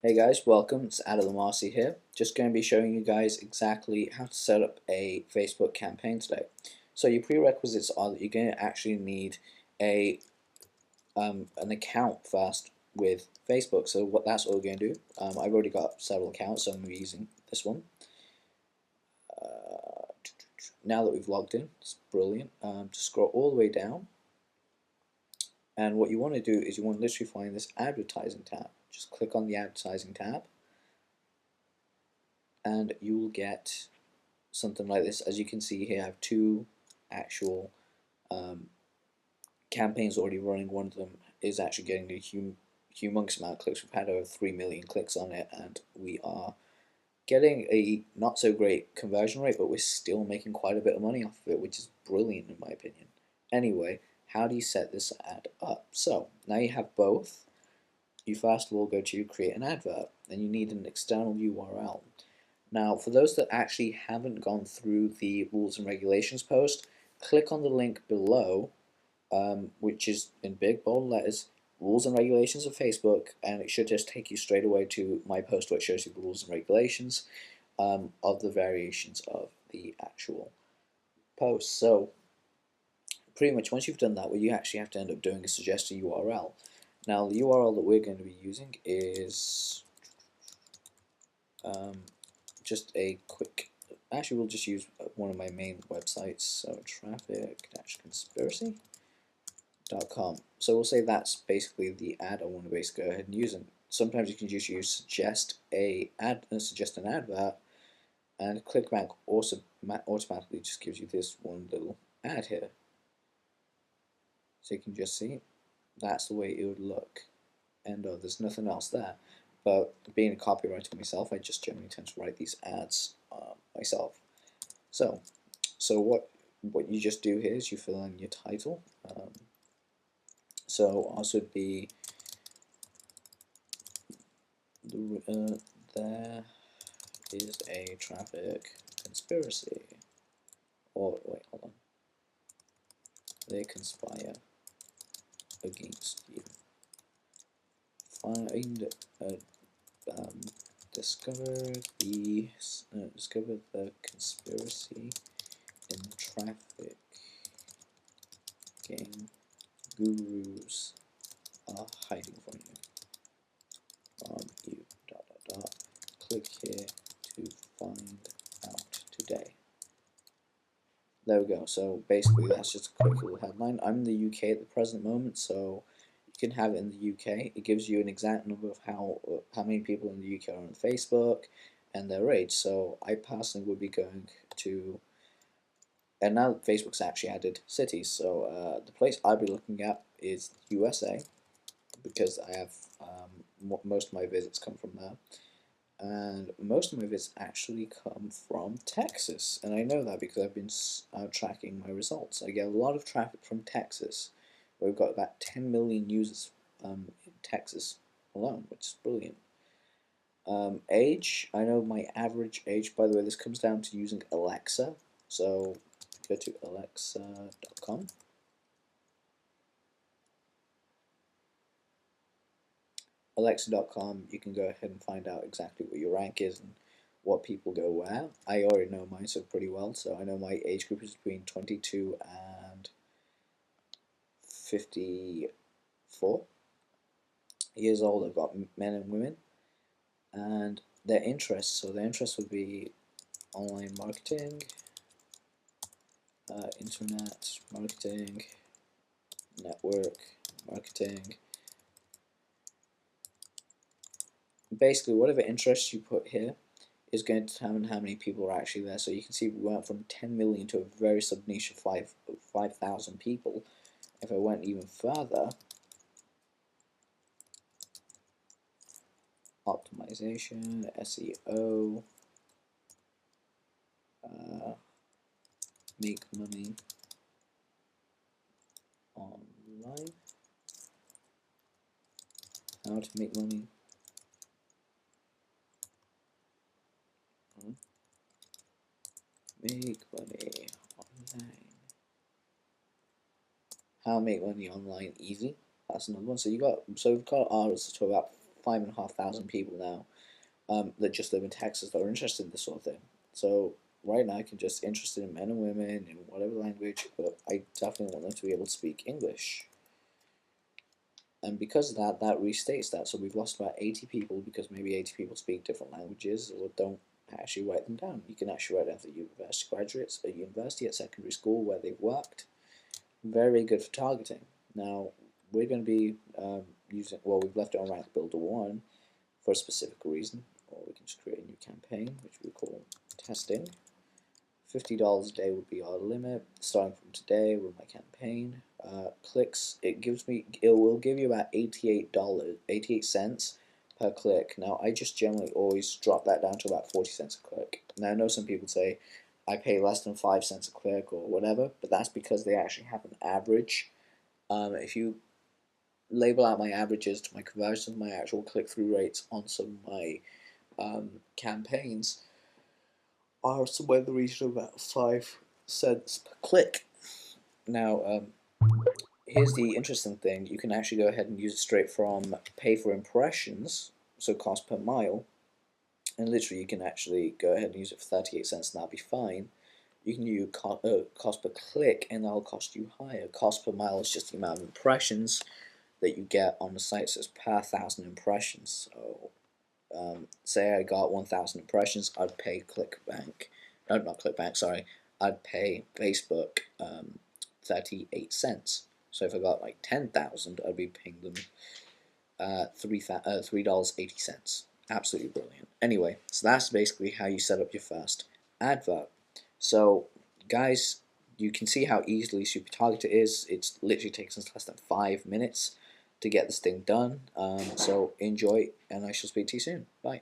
Hey guys, welcome. It's Adam Marcy here. Just going to be showing you guys exactly how to set up a Facebook campaign today. So your prerequisites are that you're going to actually need a an account first with Facebook. So that's what we're going to do. I've already got several accounts, so I'm going to be using this one. Now that we've logged in, it's brilliant. Just scroll all the way down, and what you want to do is you want to literally find this advertising tab. Just click on the advertising tab, and you will get something like this. As you can see here, I have two actual um, campaigns already running. One of them is actually getting a humongous amount of clicks. We've had over 3 million clicks on it, and we are getting a not so great conversion rate, but we're still making quite a bit of money off of it, which is brilliant in my opinion. Anyway, how do you set this ad up? So now you have both. You first of all go to create an advert, and you need an external URL. Now, for those that actually haven't gone through the rules and regulations post, click on the link below, which is in big bold letters, rules and regulations of Facebook, and it should just take you straight away to my post where it shows you the rules and regulations of the variations of the actual post. So, pretty much once you've done that, what you actually have to end up doing is suggest a URL. Now, the URL that we're going to be using is um, just a quick, actually we'll just use one of my main websites, so traffic-conspiracy.com. So we'll say that's basically the ad I want to basically go ahead and use. And sometimes you can just use suggest an advert, and ClickBank also automatically just gives you this one little ad here. So you can just see that's the way it would look, and there's nothing else there. But being a copywriter myself, I just generally tend to write these ads myself. So, what you just do here is you fill in your title. So ours would be there is a traffic conspiracy, or wait, hold on. They conspire against you. Find um, discover the conspiracy in traffic game gurus are hiding from you. Click here to find out today. There we go. So basically, that's just a quick little headline. I'm in the UK at the present moment, so you can have it in the UK. It gives you an exact number of how many people in the UK are on Facebook and their age. So I personally would be going to, and now Facebook's actually added cities. So the place I'd be looking at is USA, because I have most of my visits come from there, and most of my visits actually come from Texas, and I know that because I've been tracking my results. I get a lot of traffic from Texas. We've got about 10 million users in Texas alone, which is brilliant. Age, I know my average age, by the way, this comes down to using Alexa, so go to alexa.com. Alexa.com, you can go ahead and find out exactly what your rank is and what people go where. I already know mine so pretty well, so I know my age group is between 22 and 54 years old. I've got men and women, and their interests. So their interests would be online marketing, internet marketing, network marketing. Basically, whatever interests you put here is going to determine how many people are actually there. So you can see we went from 10 million to a very sub niche of 5,000 people. If I went even further, optimization, SEO, make money online, how to make money online, how to make money online easy. That's another one. So we've got ours to about 5,500 people now that just live in Texas that are interested in this sort of thing. So right now, I can just interested in men and women in whatever language, but I definitely want them to be able to speak English. And because of that, that restates that. So we've lost about 80 people because maybe 80 people speak different languages or don't actually write them down. You can actually write down for university graduates at university, at secondary school where they've worked. Very good for targeting. Now, we're going to be using, well, we've left it on Rank Builder 1 for a specific reason, or we can just create a new campaign, which we call testing. $50 a day would be our limit. Starting from today with my campaign. Clicks, it will give you about $88 per click. Now I just generally always drop that down to about 40 cents a click. Now I know some people say I pay less than 5 cents a click or whatever, but that's because they actually have an average. If you label out my averages to my conversions, my actual click-through rates on some of my campaigns are somewhere in the region of about 5 cents per click. Now, here's the interesting thing. You can actually go ahead and use it straight from pay for impressions, so cost per mile, and literally you can actually go ahead and use it for 38 cents and that'll be fine. You can use cost per click and that'll cost you higher. Cost per mile is just the amount of impressions that you get on the site, so it's per 1,000 impressions. So say I got 1,000 impressions, I'd pay ClickBank, no, not ClickBank, sorry, I'd pay Facebook 38 cents. So if I got like 10,000, I'd be paying them $3.80. Absolutely brilliant. Anyway, so that's basically how you set up your first advert. So guys, you can see how easily super targeted it is. It's literally takes us less than 5 minutes to get this thing done. So enjoy, and I shall speak to you soon. Bye.